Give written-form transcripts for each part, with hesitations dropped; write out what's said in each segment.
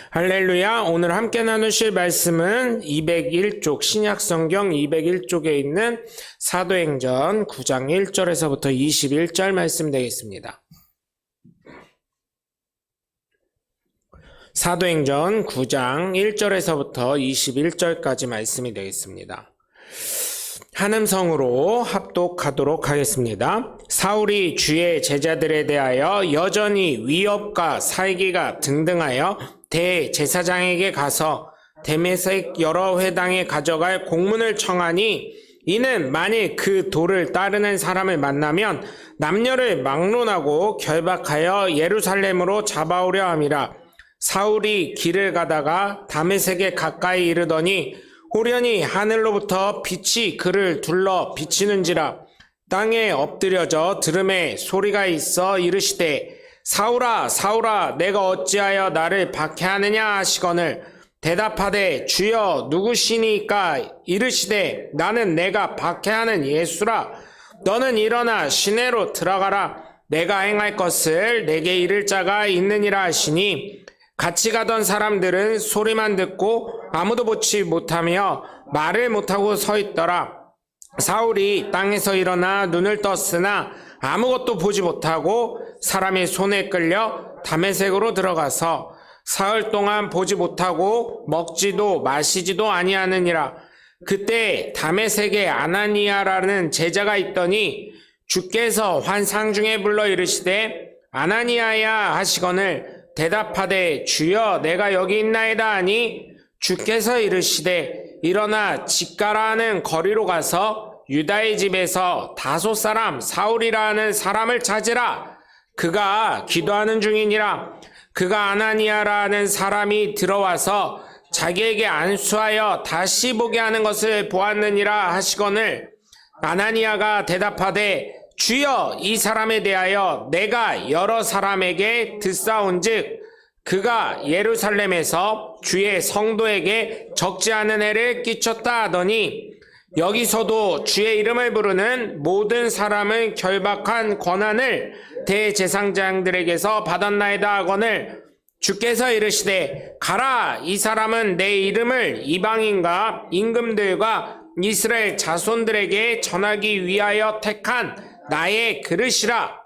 할렐루야. 오늘 함께 나누실 말씀은 201쪽 신약성경 201쪽에 있는 사도행전 9장 1절에서부터 21절 말씀 되겠습니다. 사도행전 9장 1절에서부터 21절까지 말씀이 되겠습니다. 한음성으로 합독하도록 하겠습니다. 사울이 주의 제자들에 대하여 여전히 위협과 살기가 등등하여 대제사장에게 가서 데메섹 여러 회당에 가져갈 공문을 청하니, 이는 만일 그 도를 따르는 사람을 만나면 남녀를 막론하고 결박하여 예루살렘으로 잡아오려 함이라. 사울이 길을 가다가 다메섹에 가까이 이르더니 호련히 하늘로부터 빛이 그를 둘러 비치는지라. 땅에 엎드려져 들음에 소리가 있어 이르시되, 사울아 사울아 내가 어찌하여 나를 박해하느냐 하시거늘, 대답하되 주여 누구시니까? 이르시되 나는 내가 박해하는 예수라. 너는 일어나 시내로 들어가라. 내가 행할 것을 내게 이를 자가 있느니라 하시니, 같이 가던 사람들은 소리만 듣고 아무도 보지 못하며 말을 못하고 서 있더라. 사울이 땅에서 일어나 눈을 떴으나 아무것도 보지 못하고 사람의 손에 끌려 다메섹으로 들어가서 사흘 동안 보지 못하고 먹지도 마시지도 아니하느니라. 그때 다메섹에 아나니아라는 제자가 있더니 주께서 환상 중에 불러 이르시되 아나니아야 하시거늘, 대답하되 주여 내가 여기 있나이다 하니, 주께서 이르시되 일어나 집가라 하는 거리로 가서 유다의 집에서 다소 사람 사울이라 하는 사람을 찾으라. 그가 기도하는 중이니라. 그가 아나니아라 하는 사람이 들어와서 자기에게 안수하여 다시 보게 하는 것을 보았느니라 하시거늘, 아나니아가 대답하되 주여 이 사람에 대하여 내가 여러 사람에게 듣사온즉 그가 예루살렘에서 주의 성도에게 적지 않은 해를 끼쳤다 하더니, 여기서도 주의 이름을 부르는 모든 사람을 결박한 권한을 대제사장들에게서 받았나이다 하거늘, 주께서 이르시되 가라. 이 사람은 내 이름을 이방인과 임금들과 이스라엘 자손들에게 전하기 위하여 택한 나의 그릇이라.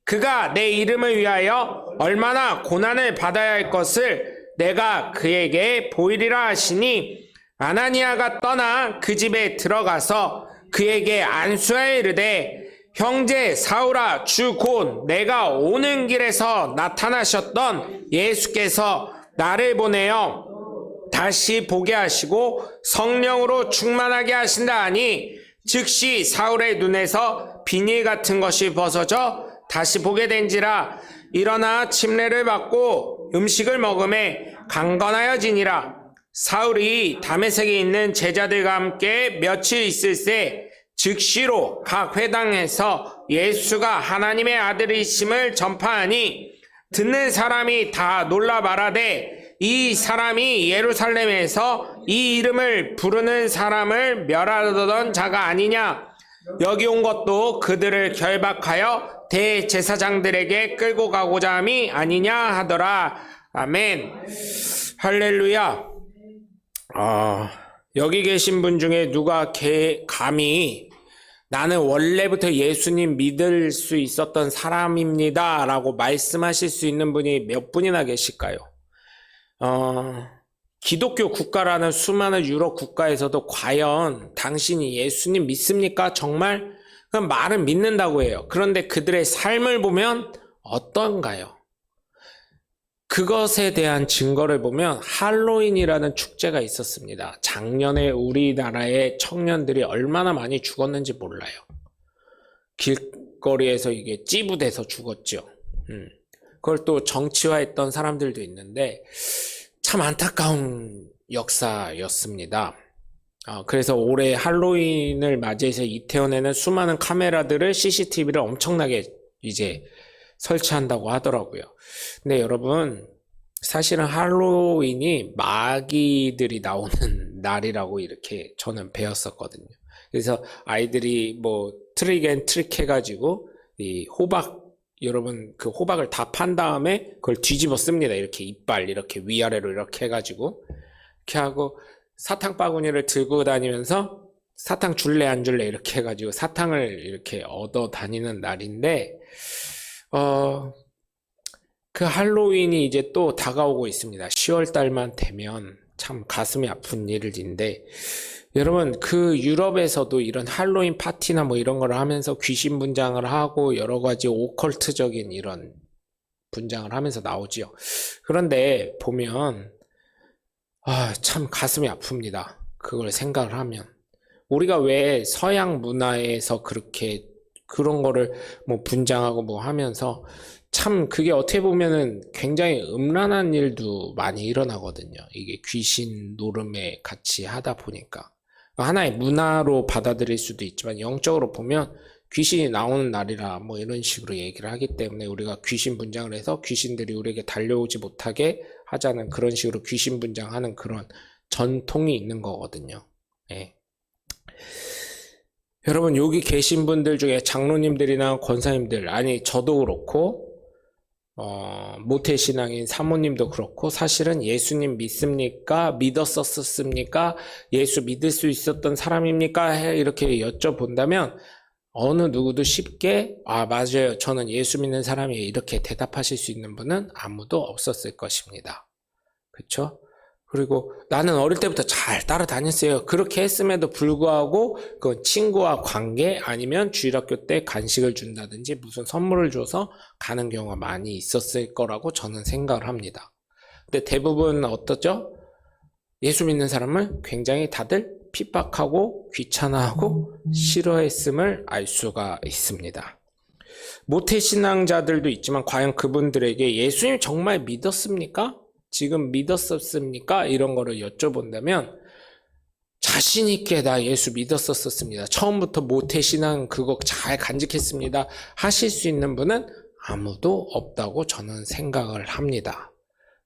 그가 내 이름을 위하여 얼마나 고난을 받아야 할 것을 내가 그에게 보이리라 하시니, 아나니아가 떠나 그 집에 들어가서 그에게 안수하여 이르되, 형제 사울아, 주 곧 내가 오는 길에서 나타나셨던 예수께서 나를 보내어 다시 보게 하시고 성령으로 충만하게 하신다 하니, 즉시 사울의 눈에서 비닐 같은 것이 벗어져 다시 보게 된지라. 일어나 침례를 받고 음식을 먹음에 강건하여지니라. 사울이 다메섹에 있는 제자들과 함께 며칠 있을새 즉시로 각 회당에서 예수가 하나님의 아들이심을 전파하니, 듣는 사람이 다 놀라 말하되 이 사람이 예루살렘에서 이 이름을 부르는 사람을 멸하려던 자가 아니냐. 여기 온 것도 그들을 결박하여 대제사장들에게 끌고 가고자 함이 아니냐 하더라. 아멘. 할렐루야. 여기 계신 분 중에 누가 감히 나는 원래부터 예수님 믿을 수 있었던 사람입니다 라고 말씀하실 수 있는 분이 몇 분이나 계실까요? 기독교 국가라는 수많은 유럽 국가에서도 과연 당신이 예수님 믿습니까? 정말? 그럼 말은 믿는다고 해요. 그런데 그들의 삶을 보면 어떤가요? 그것에 대한 증거를 보면 할로윈이라는 축제가 있었습니다. 작년에 우리나라의 청년들이 얼마나 많이 죽었는지 몰라요. 길거리에서 이게 찌부돼서 죽었죠. 그걸 또 정치화했던 사람들도 있는데 참 안타까운 역사였습니다. 그래서 올해 할로윈을 맞이해서 이태원에는 수많은 카메라들을, CCTV를 엄청나게 이제 설치한다고 하더라고요. 근데 여러분, 사실은 할로윈이 마귀들이 나오는 날이라고 이렇게 저는 배웠었거든요. 그래서 아이들이 뭐 트릭 앤 트릭 해가지고 이 호박 여러분 그 호박을 다 판 다음에 그걸 뒤집어 씁니다. 이렇게 이빨 이렇게 위아래로 이렇게 해가지고 이렇게 하고 사탕 바구니를 들고 다니면서 사탕 줄래 안 줄래 이렇게 해가지고 사탕을 이렇게 얻어 다니는 날인데 그 할로윈이 이제 또 다가오고 있습니다. 10월 달만 되면 참 가슴이 아픈 일인데 여러분 그 유럽에서도 이런 할로윈 파티나 뭐 이런 걸 하면서 귀신 분장을 하고 여러 가지 오컬트적인 이런 분장을 하면서 나오지요. 그런데 보면 참 가슴이 아픕니다. 그걸 생각을 하면 우리가 왜 서양 문화에서 그렇게 그런 거를 뭐 분장하고 뭐 하면서 참 그게 어떻게 보면은 굉장히 음란한 일도 많이 일어나거든요. 이게 귀신 노름에 같이 하다 보니까 하나의 문화로 받아들일 수도 있지만 영적으로 보면 귀신이 나오는 날이라 뭐 이런 식으로 얘기를 하기 때문에 우리가 귀신 분장을 해서 귀신들이 우리에게 달려오지 못하게 하자는 그런 식으로 귀신 분장하는 그런 전통이 있는 거거든요. 예. 여러분 여기 계신 분들 중에 장로님들이나 권사님들 아니 저도 그렇고 모태신앙인 사모님도 그렇고 사실은 예수님 믿습니까? 믿었었습니까? 예수 믿을 수 있었던 사람입니까? 이렇게 여쭤본다면 어느 누구도 쉽게 맞아요 저는 예수 믿는 사람이에요 이렇게 대답하실 수 있는 분은 아무도 없었을 것입니다. 그렇죠? 그리고 나는 어릴 때부터 잘 따라다녔어요. 그렇게 했음에도 불구하고 그건 친구와 관계 아니면 주일학교 때 간식을 준다든지 무슨 선물을 줘서 가는 경우가 많이 있었을 거라고 저는 생각을 합니다. 근데 대부분 어떻죠? 예수 믿는 사람을 굉장히 다들 핍박하고 귀찮아하고 싫어했음을 알 수가 있습니다. 모태신앙자들도 있지만 과연 그분들에게 예수님 정말 믿었습니까? 지금 믿었었습니까? 이런 거를 여쭤본다면 자신 있게 나 예수 믿었었습니다. 처음부터 모태신앙 그거 잘 간직했습니다. 하실 수 있는 분은 아무도 없다고 저는 생각을 합니다.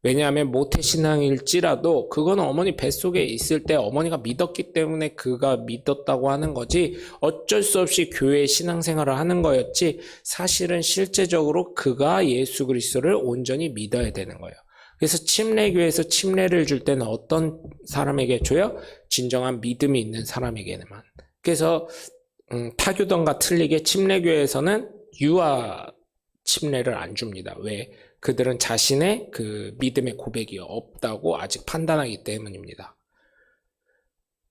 왜냐하면 모태신앙일지라도 그거는 어머니 뱃속에 있을 때 어머니가 믿었기 때문에 그가 믿었다고 하는 거지 어쩔 수 없이 교회 신앙생활을 하는 거였지 사실은 실제적으로 그가 예수 그리스도를 온전히 믿어야 되는 거예요. 그래서 침례교회에서 침례를 줄 때는 어떤 사람에게 줘요? 진정한 믿음이 있는 사람에게만. 그래서 타교동과 틀리게 침례교회에서는 유아 침례를 안 줍니다. 왜? 그들은 자신의 그 믿음의 고백이 없다고 아직 판단하기 때문입니다.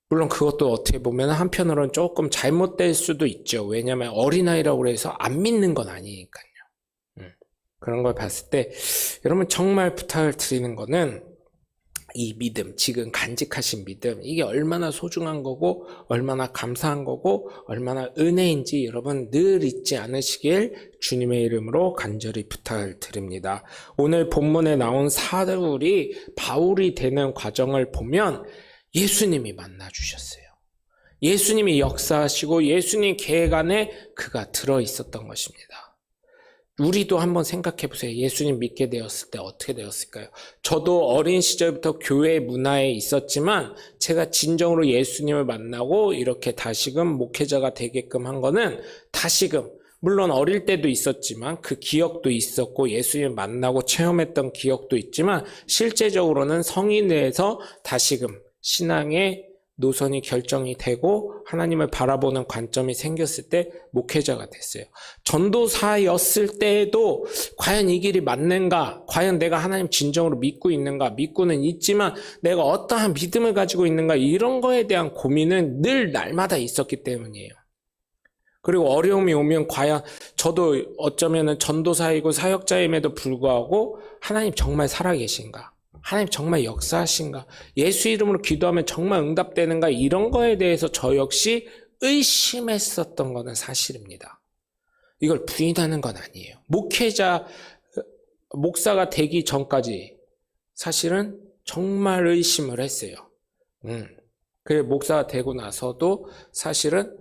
물론 그것도 어떻게 보면 한편으로는 조금 잘못될 수도 있죠. 왜냐하면 어린아이라고 해서 안 믿는 건 아니니까요. 그런 걸 봤을 때 여러분 정말 부탁을 드리는 거는 이 믿음, 지금 간직하신 믿음 이게 얼마나 소중한 거고 얼마나 감사한 거고 얼마나 은혜인지 여러분 늘 잊지 않으시길 주님의 이름으로 간절히 부탁을 드립니다. 오늘 본문에 나온 사울이 바울이 되는 과정을 보면 예수님이 만나주셨어요. 예수님이 역사하시고 예수님 계획 안에 그가 들어있었던 것입니다. 우리도 한번 생각해 보세요. 예수님 믿게 되었을 때 어떻게 되었을까요? 저도 어린 시절부터 교회 문화에 있었지만 제가 진정으로 예수님을 만나고 이렇게 다시금 목회자가 되게끔 한 거는 다시금 물론 어릴 때도 있었지만 그 기억도 있었고 예수님을 만나고 체험했던 기억도 있지만 실제적으로는 성인에서 다시금 신앙의 노선이 결정이 되고 하나님을 바라보는 관점이 생겼을 때 목회자가 됐어요. 전도사였을 때에도 과연 이 길이 맞는가? 과연 내가 하나님 진정으로 믿고 있는가? 믿고는 있지만 내가 어떠한 믿음을 가지고 있는가? 이런 거에 대한 고민은 늘 날마다 있었기 때문이에요. 그리고 어려움이 오면 과연 저도 어쩌면 전도사이고 사역자임에도 불구하고 하나님 정말 살아계신가? 하나님 정말 역사하신가? 예수 이름으로 기도하면 정말 응답되는가? 이런 거에 대해서 저 역시 의심했었던 거는 사실입니다. 이걸 부인하는 건 아니에요. 목사가 되기 전까지 사실은 정말 의심을 했어요. 그래 목사가 되고 나서도 사실은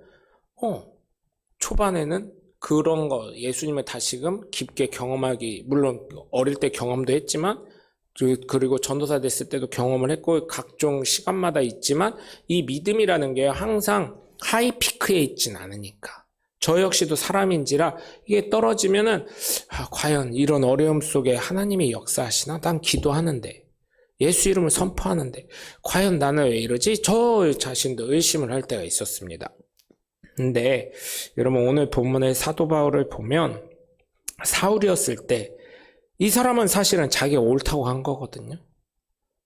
초반에는 그런 거 예수님을 다시금 깊게 경험하기 물론 어릴 때 경험도 했지만 그리고 전도사 됐을 때도 경험을 했고 각종 시간마다 있지만 이 믿음이라는 게 항상 하이피크에 있진 않으니까 저 역시도 사람인지라 이게 떨어지면은 과연 이런 어려움 속에 하나님이 역사하시나? 난 기도하는데 예수 이름을 선포하는데 과연 나는 왜 이러지? 저 자신도 의심을 할 때가 있었습니다. 근데 여러분 오늘 본문의 사도 바울을 보면 사울이었을 때 이 사람은 사실은 자기가 옳다고 한 거거든요.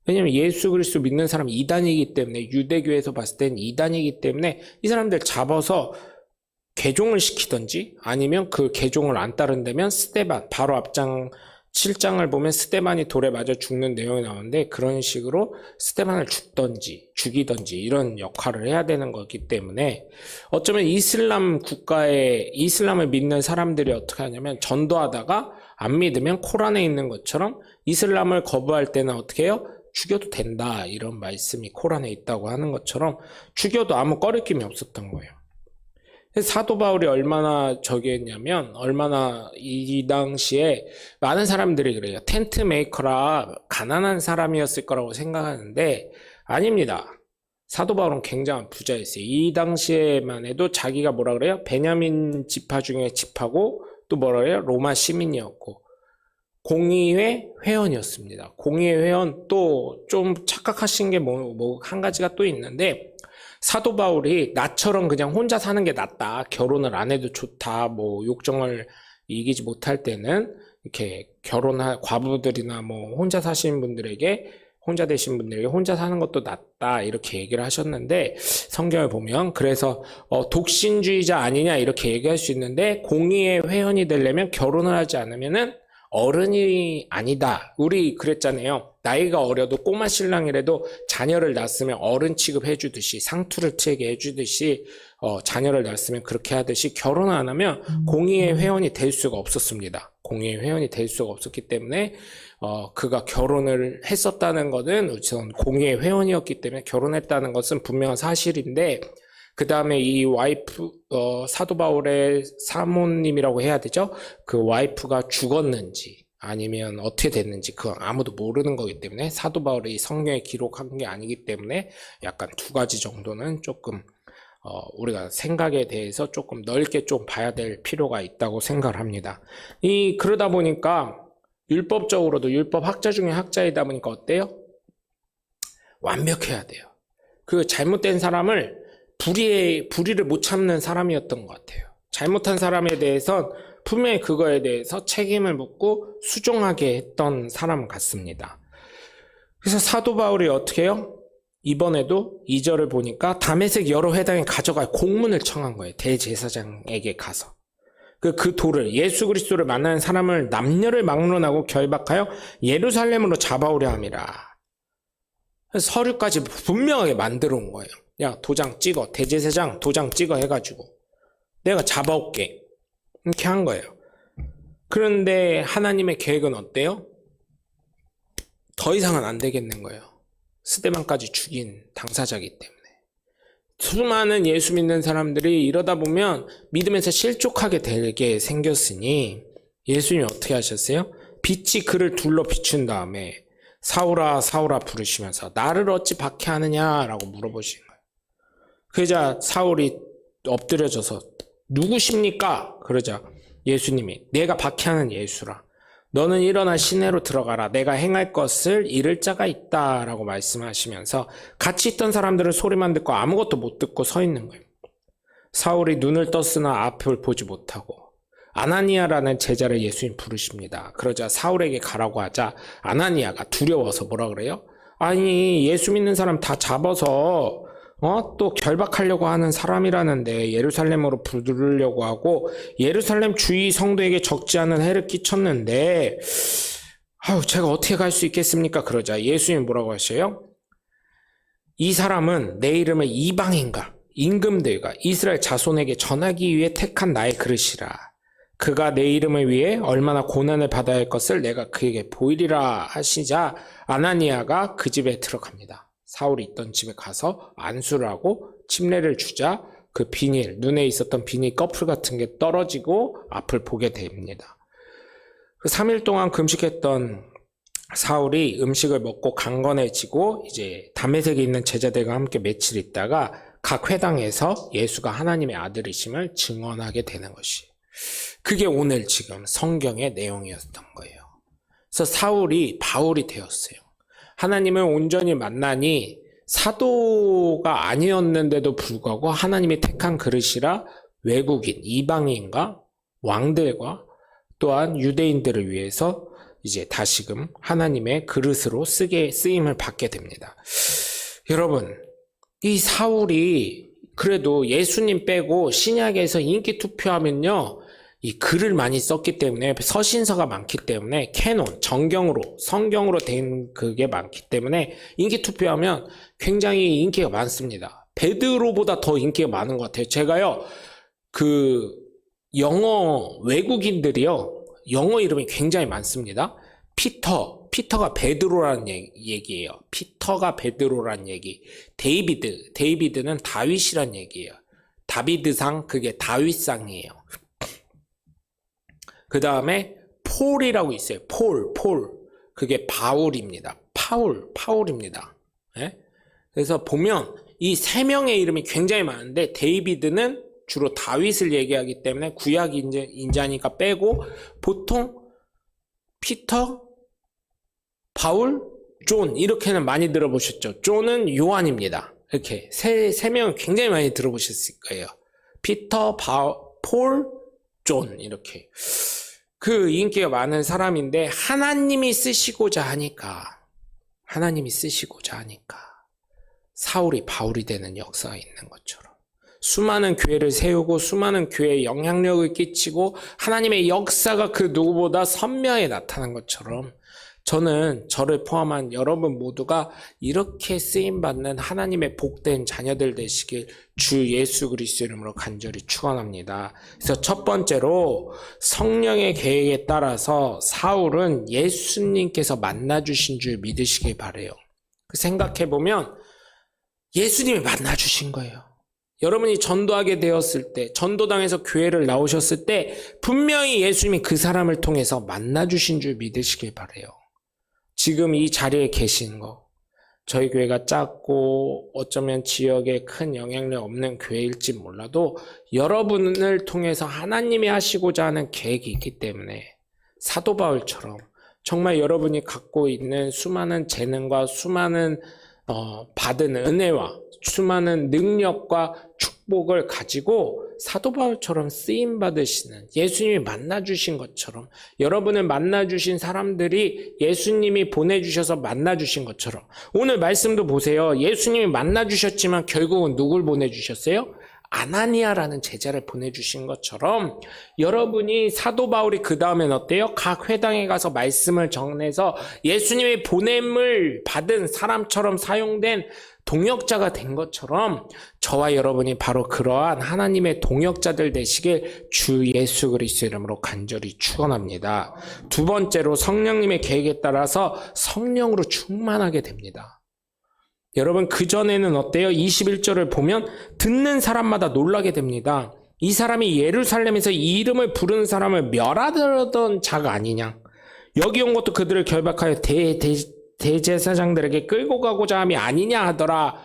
왜냐면 예수 그리스도 믿는 사람이 이단이기 때문에, 유대교에서 봤을 땐 이단이기 때문에 이 사람들 잡아서 개종을 시키든지 아니면 그 개종을 안 따른다면 스데반, 바로 앞장 7장을 보면 스데반이 돌에 맞아 죽는 내용이 나오는데 그런 식으로 스데반을 죽이든지 이런 역할을 해야 되는 거기 때문에 어쩌면 이슬람 국가에 이슬람을 믿는 사람들이 어떻게 하냐면 전도하다가 안 믿으면 코란에 있는 것처럼 이슬람을 거부할 때는 어떻게 해요? 죽여도 된다, 이런 말씀이 코란에 있다고 하는 것처럼 죽여도 아무 꺼리낌이 없었던 거예요. 사도 바울이 얼마나 저기 했냐면 얼마나 이 당시에 많은 사람들이 그래요. 텐트 메이커라 가난한 사람이었을 거라고 생각하는데 아닙니다. 사도 바울은 굉장한 부자였어요. 이 당시에만 해도 자기가 뭐라 그래요? 베냐민 지파 중에 지파고 또 뭐라 그래요? 로마 시민이었고 공의회 회원이었습니다. 공의회 회원, 또 좀 착각하신 게 한 가지가 또 있는데 사도 바울이 나처럼 그냥 혼자 사는 게 낫다, 결혼을 안 해도 좋다, 욕정을 이기지 못할 때는 이렇게 결혼할 과부들이나 혼자 사시는 분들에게, 혼자 되신 분들에게 혼자 사는 것도 낫다, 이렇게 얘기를 하셨는데 성경을 보면 그래서 독신주의자 아니냐 이렇게 얘기할 수 있는데 공의회 회원이 되려면 결혼을 하지 않으면은 어른이 아니다. 우리 그랬잖아요. 나이가 어려도 꼬마 신랑이라도 자녀를 낳았으면 어른 취급해주듯이, 상투를 트게 해주듯이 자녀를 낳았으면 그렇게 하듯이 결혼을 안 하면 공의회 회원이 될 수가 없었습니다. 공의회 회원이 될 수가 없었기 때문에 그가 결혼을 했었다는 것은 우선 공의회 회원이었기 때문에 결혼했다는 것은 분명한 사실인데 그 다음에 이 와이프, 사도 바울의 사모님이라고 해야 되죠? 그 와이프가 죽었는지 아니면 어떻게 됐는지 그건 아무도 모르는 거기 때문에 사도 바울이 성경에 기록한 게 아니기 때문에 약간 두 가지 정도는 조금 우리가 생각에 대해서 조금 넓게 좀 봐야 될 필요가 있다고 생각을 합니다. 그러다 보니까 율법적으로도 율법 학자 중에 학자이다 보니까 어때요? 완벽해야 돼요. 그 잘못된 사람을 불의를 못 참는 사람이었던 것 같아요. 잘못한 사람에 대해선 분명히 그거에 대해서 책임을 묻고 수종하게 했던 사람 같습니다. 그래서 사도 바울이 어떻게 해요? 이번에도 2절을 보니까 다메섹 여러 회당에 가져갈 공문을 청한 거예요. 대제사장에게 가서. 그 돌을, 예수 그리스도를 만나는 사람을 남녀를 막론하고 결박하여 예루살렘으로 잡아오려 함이라. 서류까지 분명하게 만들어 온 거예요. 야, 도장 찍어. 대제사장 도장 찍어 해가지고 내가 잡아올게. 이렇게 한 거예요. 그런데 하나님의 계획은 어때요? 더 이상은 안 되겠는 거예요. 스데반까지 죽인 당사자이기 때문에. 수많은 예수 믿는 사람들이 이러다 보면 믿음에서 실족하게 되게 생겼으니 예수님이 어떻게 하셨어요? 빛이 그를 둘러 비춘 다음에 사울아 사울아 부르시면서 나를 어찌 박해하느냐라고 물어보신 거예요. 그러자 사울이 엎드려져서 누구십니까? 그러자 예수님이 내가 박해하는 예수라. 너는 일어나 시내로 들어가라. 내가 행할 것을 이를 자가 있다 라고 말씀하시면서 같이 있던 사람들은 소리만 듣고 아무것도 못 듣고 서 있는 거예요. 사울이 눈을 떴으나 앞을 보지 못하고 아나니아라는 제자를 예수님 부르십니다. 그러자 사울에게 가라고 하자 아나니아가 두려워서 뭐라 그래요? 아니 예수 믿는 사람 다 잡아서 또 결박하려고 하는 사람이라는데 예루살렘으로 부르려고 하고 예루살렘 주위 성도에게 적지 않은 해를 끼쳤는데 제가 어떻게 갈 수 있겠습니까? 그러자 예수님이 뭐라고 하셔요? 이 사람은 내 이름을 이방인과 임금들과 이스라엘 자손에게 전하기 위해 택한 나의 그릇이라. 그가 내 이름을 위해 얼마나 고난을 받아야 할 것을 내가 그에게 보이리라 하시자 아나니아가 그 집에 들어갑니다. 사울이 있던 집에 가서 안수를 하고 침례를 주자 그 비닐, 눈에 있었던 비닐 꺼풀 같은 게 떨어지고 앞을 보게 됩니다. 3일 동안 금식했던 사울이 음식을 먹고 강건해지고 이제 다메섹에 있는 제자들과 함께 며칠 있다가 각 회당에서 예수가 하나님의 아들이심을 증언하게 되는 것이. 그게 오늘 지금 성경의 내용이었던 거예요. 그래서 사울이 바울이 되었어요. 하나님을 온전히 만나니 사도가 아니었는데도 불구하고 하나님이 택한 그릇이라 외국인, 이방인과 왕들과 또한 유대인들을 위해서 이제 다시금 하나님의 그릇으로 쓰임을 받게 됩니다. 여러분, 이 사울이 그래도 예수님 빼고 신약에서 인기 투표하면요, 이 글을 많이 썼기 때문에 서신서가 많기 때문에 캐논, 성경으로 된 그게 많기 때문에 인기 투표하면 굉장히 인기가 많습니다. 베드로보다 더 인기가 많은 것 같아요. 제가요, 영어 외국인들이요, 영어 이름이 굉장히 많습니다. 피터가 베드로라는 얘기예요. 피터가 베드로라는 얘기. 데이비드는 다윗이란 얘기예요. 다비드상, 그게 다윗상이에요. 그 다음에 폴이라고 있어요. 폴. 그게 바울입니다. 파울입니다. 네? 그래서 보면 이 세 명의 이름이 굉장히 많은데 데이비드는 주로 다윗을 얘기하기 때문에 구약 인자니까 빼고 보통 피터, 바울, 존 이렇게는 많이 들어보셨죠. 존은 요한입니다. 이렇게 세 명을 굉장히 많이 들어보셨을 거예요. 피터, 폴, 존 이렇게. 그 인기가 많은 사람인데 하나님이 쓰시고자 하니까 사울이 바울이 되는 역사가 있는 것처럼 수많은 교회를 세우고 수많은 교회에 영향력을 끼치고 하나님의 역사가 그 누구보다 선명하게 나타난 것처럼 저는 저를 포함한 여러분 모두가 이렇게 쓰임받는 하나님의 복된 자녀들 되시길 주 예수 그리스도 이름으로 간절히 축원합니다. 그래서 첫 번째로 성령의 계획에 따라서 사울은 예수님께서 만나주신 줄 믿으시길 바라요. 생각해보면 예수님이 만나주신 거예요. 여러분이 전도하게 되었을 때, 전도당에서 교회를 나오셨을 때 분명히 예수님이 그 사람을 통해서 만나주신 줄 믿으시길 바라요. 지금 이 자리에 계신 거, 저희 교회가 작고 어쩌면 지역에 큰 영향력 없는 교회일지 몰라도 여러분을 통해서 하나님이 하시고자 하는 계획이 있기 때문에 사도 바울처럼 정말 여러분이 갖고 있는 수많은 재능과 수많은 받은 은혜와 수많은 능력과 축복을 가지고 사도 바울처럼 쓰임 받으시는 예수님이 만나주신 것처럼 여러분을 만나주신 사람들이 예수님이 보내주셔서 만나주신 것처럼 오늘 말씀도 보세요. 예수님이 만나주셨지만 결국은 누굴 보내주셨어요? 아나니아라는 제자를 보내주신 것처럼 여러분이 사도 바울이 그 다음엔 어때요? 각 회당에 가서 말씀을 전해서 예수님의 보냄을 받은 사람처럼 사용된 동역자가 된 것처럼 저와 여러분이 바로 그러한 하나님의 동역자들 되시길 주 예수 그리스도 이름으로 간절히 축원합니다. 두 번째로 성령님의 계획에 따라서 성령으로 충만하게 됩니다. 여러분 그전에는 어때요? 21절을 보면 듣는 사람마다 놀라게 됩니다. 이 사람이 예루살렘에서 이 이름을 부르는 사람을 멸하던 자가 아니냐. 여기 온 것도 그들을 결박하여 대제사장들에게 끌고 가고자 함이 아니냐 하더라.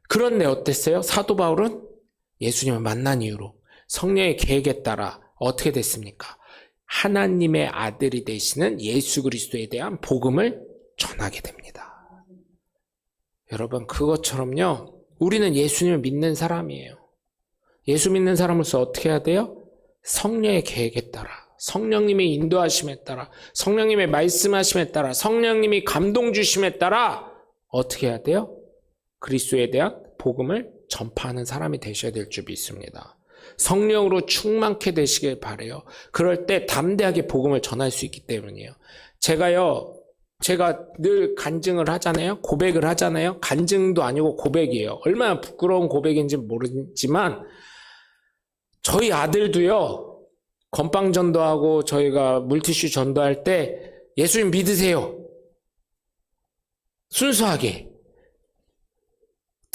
그런데 어땠어요? 사도 바울은 예수님을 만난 이후로 성령의 계획에 따라 어떻게 됐습니까? 하나님의 아들이 되시는 예수 그리스도에 대한 복음을 전하게 됩니다. 여러분 그것처럼요 우리는 예수님을 믿는 사람이에요. 예수 믿는 사람으로서 어떻게 해야 돼요? 성령의 계획에 따라 성령님의 인도하심에 따라 성령님의 말씀하심에 따라 성령님이 감동 주심에 따라 어떻게 해야 돼요? 그리스도에 대한 복음을 전파하는 사람이 되셔야 될 줄 믿습니다. 성령으로 충만케 되시길 바라요. 그럴 때 담대하게 복음을 전할 수 있기 때문이에요. 제가 늘 간증을 하잖아요. 고백을 하잖아요. 간증도 아니고 고백이에요. 얼마나 부끄러운 고백인지 모르지만 저희 아들도요. 건빵 전도하고 저희가 물티슈 전도할 때 예수님 믿으세요. 순수하게.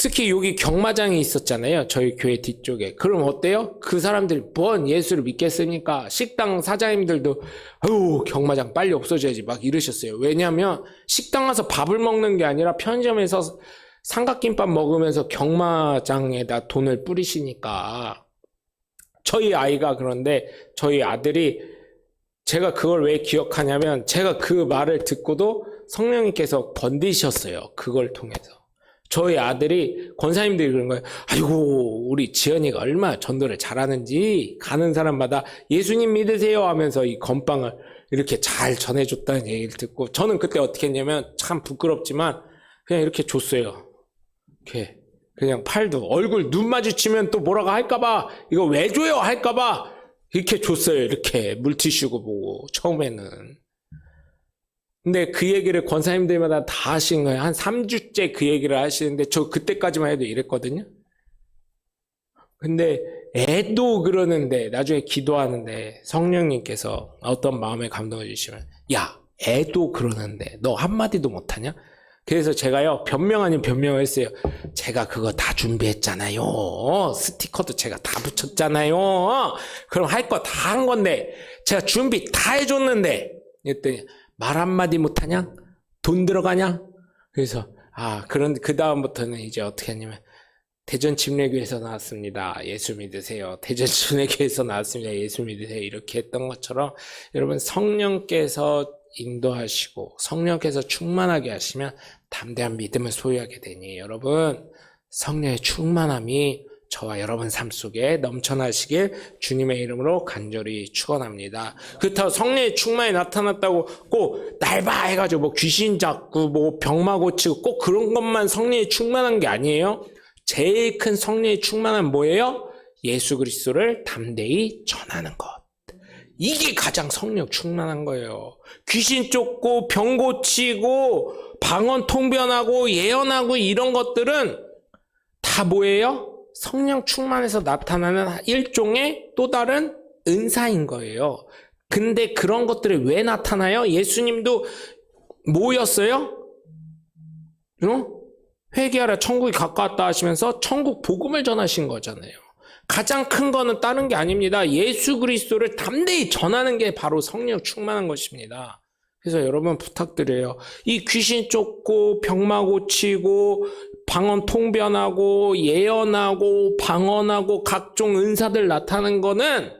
특히 여기 경마장이 있었잖아요. 저희 교회 뒤쪽에. 그럼 어때요? 그 사람들이 뭔 예수를 믿겠습니까? 식당 사장님들도 아유 경마장 빨리 없어져야지 막 이러셨어요. 왜냐하면 식당 가서 밥을 먹는 게 아니라 편의점에서 삼각김밥 먹으면서 경마장에다 돈을 뿌리시니까. 저희 아이가 그런데 저희 아들이 제가 그걸 왜 기억하냐면 제가 그 말을 듣고도 성령님께서 건드셨어요. 그걸 통해서. 저희 아들이 권사님들이 그런 거예요. 아이고 우리 지연이가 얼마나 전도를 잘하는지 가는 사람마다 예수님 믿으세요 하면서 이 건빵을 이렇게 잘 전해줬다는 얘기를 듣고 저는 그때 어떻게 했냐면 참 부끄럽지만 그냥 이렇게 줬어요. 이렇게 그냥 팔도 얼굴 눈 마주치면 또 뭐라고 할까봐 이거 왜 줘요 할까봐 이렇게 줬어요. 이렇게 물티슈고 보고 처음에는. 근데 그 얘기를 권사님들마다 다 하시는 거예요. 한 3주째 그 얘기를 하시는데 저 그때까지만 해도 이랬거든요. 근데 애도 그러는데 나중에 기도하는데 성령님께서 어떤 마음에 감동을 주시면 야 애도 그러는데 너 한마디도 못하냐? 그래서 제가요 변명 아닌 변명을 했어요. 제가 그거 다 준비했잖아요. 스티커도 제가 다 붙였잖아요. 그럼 할 거 다 한 건데 제가 준비 다 해줬는데 그랬더니 말 한마디 못하냐? 돈 들어가냐? 그래서 그런데 그 다음부터는 이제 어떻게 하냐면 대전 침례교회에서 나왔습니다. 예수 믿으세요. 대전 침례교회에서 나왔습니다. 예수 믿으세요. 이렇게 했던 것처럼 여러분 성령께서 인도하시고 성령께서 충만하게 하시면 담대한 믿음을 소유하게 되니 여러분 성령의 충만함이 저와 여러분 삶 속에 넘쳐나시길 주님의 이름으로 간절히 축원합니다. 그렇다고 성령의 충만이 나타났다고 꼭 날봐 해가지고 뭐 귀신 잡고 뭐 병마 고치고 꼭 그런 것만 성령이 충만한 게 아니에요. 제일 큰 성령의 충만은 뭐예요? 예수 그리스도를 담대히 전하는 것. 이게 가장 성령 충만한 거예요. 귀신 쫓고 병 고치고 방언 통변하고 예언하고 이런 것들은 다 뭐예요? 성령 충만해서 나타나는 일종의 또 다른 은사인 거예요. 근데 그런 것들이 왜 나타나요? 예수님도 뭐였어요? 회개하라 천국이 가까웠다 하시면서 천국 복음을 전하신 거잖아요. 가장 큰 거는 다른 게 아닙니다. 예수 그리스도를 담대히 전하는 게 바로 성령 충만한 것입니다. 그래서 여러분 부탁드려요. 이 귀신 쫓고 병마 고치고 방언 통변하고 예언하고 방언하고 각종 은사들 나타나는 거는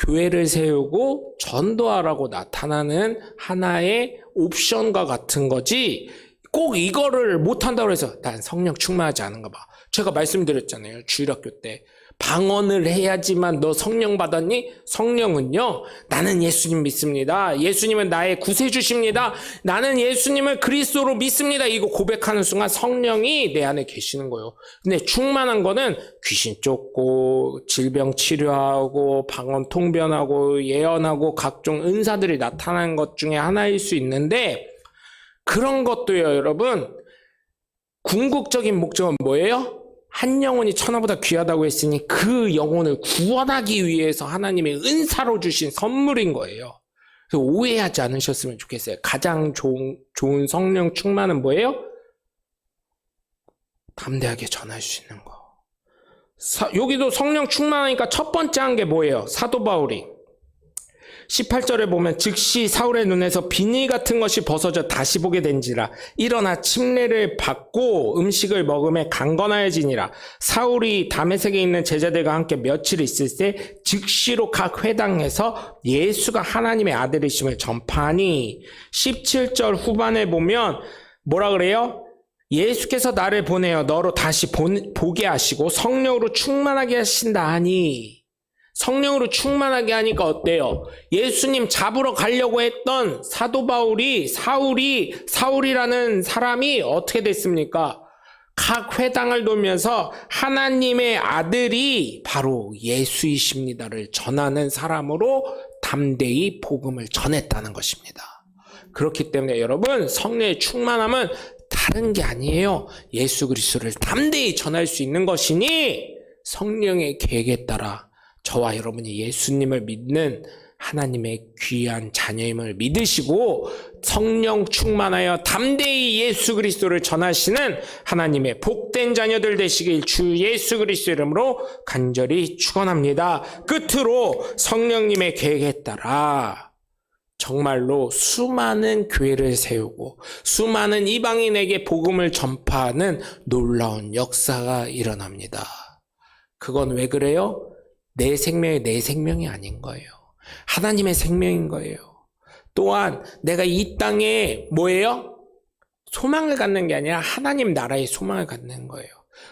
교회를 세우고 전도하라고 나타나는 하나의 옵션과 같은 거지 꼭 이거를 못한다고 해서 난 성령 충만하지 않은가 봐. 제가 말씀드렸잖아요. 주일학교 때. 방언을 해야지만 너 성령 받았니? 성령은요. 나는 예수님 믿습니다. 예수님은 나의 구세주십니다. 나는 예수님을 그리스도로 믿습니다. 이거 고백하는 순간 성령이 내 안에 계시는 거예요. 근데 충만한 거는 귀신 쫓고 질병 치료하고 방언 통변하고 예언하고 각종 은사들이 나타나는 것 중에 하나일 수 있는데 그런 것도요 여러분 궁극적인 목적은 뭐예요? 한 영혼이 천하보다 귀하다고 했으니 그 영혼을 구원하기 위해서 하나님의 은사로 주신 선물인 거예요. 그래서 오해하지 않으셨으면 좋겠어요. 가장 좋은 성령 충만은 뭐예요? 담대하게 전할 수 있는 거. 여기도 성령 충만하니까 첫 번째 한 게 뭐예요? 사도 바울이 18절에 보면 즉시 사울의 눈에서 비닐 같은 것이 벗어져 다시 보게 된지라 일어나 침례를 받고 음식을 먹음에 강건하여지니라. 사울이 다메섹에 있는 제자들과 함께 며칠 있을 때 즉시로 각 회당에서 예수가 하나님의 아들이심을 전파하니 17절 후반에 보면 뭐라 그래요? 예수께서 나를 보내어 너로 다시 보게 하시고 성령으로 충만하게 하신다 하니 성령으로 충만하게 하니까 어때요? 예수님 잡으러 가려고 했던 사도 바울이 사울이라는 사람이 어떻게 됐습니까? 각 회당을 돌면서 하나님의 아들이 바로 예수이십니다를 전하는 사람으로 담대히 복음을 전했다는 것입니다. 그렇기 때문에 여러분 성령의 충만함은 다른 게 아니에요. 예수 그리스도를 담대히 전할 수 있는 것이니 성령의 계획에 따라 저와 여러분이 예수님을 믿는 하나님의 귀한 자녀임을 믿으시고 성령 충만하여 담대히 예수 그리스도를 전하시는 하나님의 복된 자녀들 되시길 주 예수 그리스도 이름으로 간절히 축원합니다. 끝으로 성령님의 계획에 따라 정말로 수많은 교회를 세우고 수많은 이방인에게 복음을 전파하는 놀라운 역사가 일어납니다. 그건 왜 그래요? 내 생명이 내 생명이 아닌 거예요. 하나님의 생명인 거예요. 또한 내가 이 땅에 뭐예요? 소망을 갖는 게 아니라 하나님 나라의 소망을 갖는 거예요.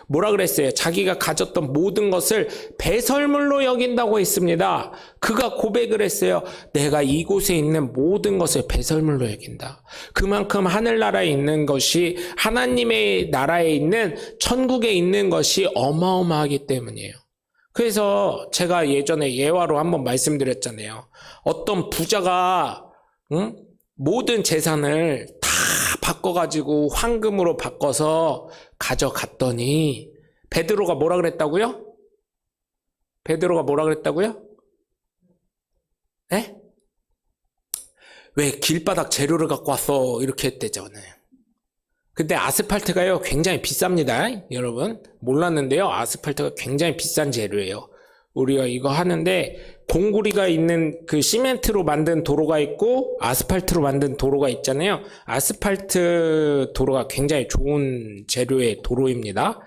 뭐라 그랬어요? 자기가 가졌던 모든 것을 배설물로 여긴다고 했습니다. 그가 고백을 했어요. 내가 이곳에 있는 모든 것을 배설물로 여긴다. 그만큼 하늘나라에 있는 것이 하나님의 나라에 있는 천국에 있는 것이 어마어마하기 때문이에요. 그래서 제가 예전에 예화로 한번 말씀드렸잖아요. 어떤 부자가 모든 재산을 다 바꿔가지고 황금으로 바꿔서 가져갔더니 베드로가 뭐라 그랬다고요? 베드로가 뭐라 그랬다고요? 네? 왜 길바닥 재료를 갖고 왔어? 이렇게 했대잖아요. 근데 아스팔트가요 굉장히 비쌉니다. 여러분 몰랐는데요. 아스팔트가 굉장히 비싼 재료예요. 우리가 이거 하는데 공구리가 있는 그 시멘트로 만든 도로가 있고 아스팔트로 만든 도로가 있잖아요. 아스팔트 도로가 굉장히 좋은 재료의 도로입니다.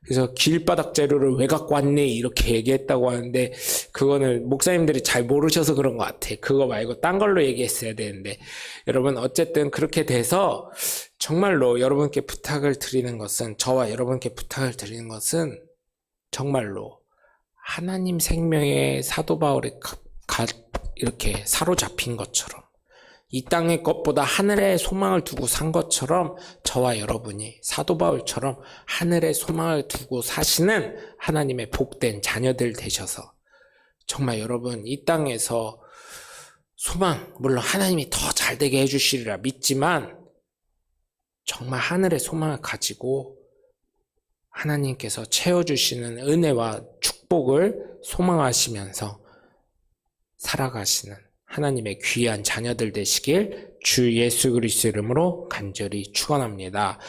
그래서 길바닥 재료를 왜 갖고 왔니? 이렇게 얘기했다고 하는데 그거는 목사님들이 잘 모르셔서 그런 것 같아. 그거 말고 딴 걸로 얘기했어야 되는데 여러분 어쨌든 그렇게 돼서 정말로 여러분께 부탁을 드리는 것은 저와 여러분께 부탁을 드리는 것은 정말로 하나님 생명의 사도 바울이 이렇게 사로잡힌 것처럼 이 땅의 것보다 하늘의 소망을 두고 산 것처럼 저와 여러분이 사도 바울처럼 하늘의 소망을 두고 사시는 하나님의 복된 자녀들 되셔서 정말 여러분 이 땅에서 소망 물론 하나님이 더 잘되게 해주시리라 믿지만 정말 하늘의 소망을 가지고 하나님께서 채워주시는 은혜와 축복을 소망하시면서 살아가시는 하나님의 귀한 자녀들 되시길 주 예수 그리스도 이름으로 간절히 축원합니다.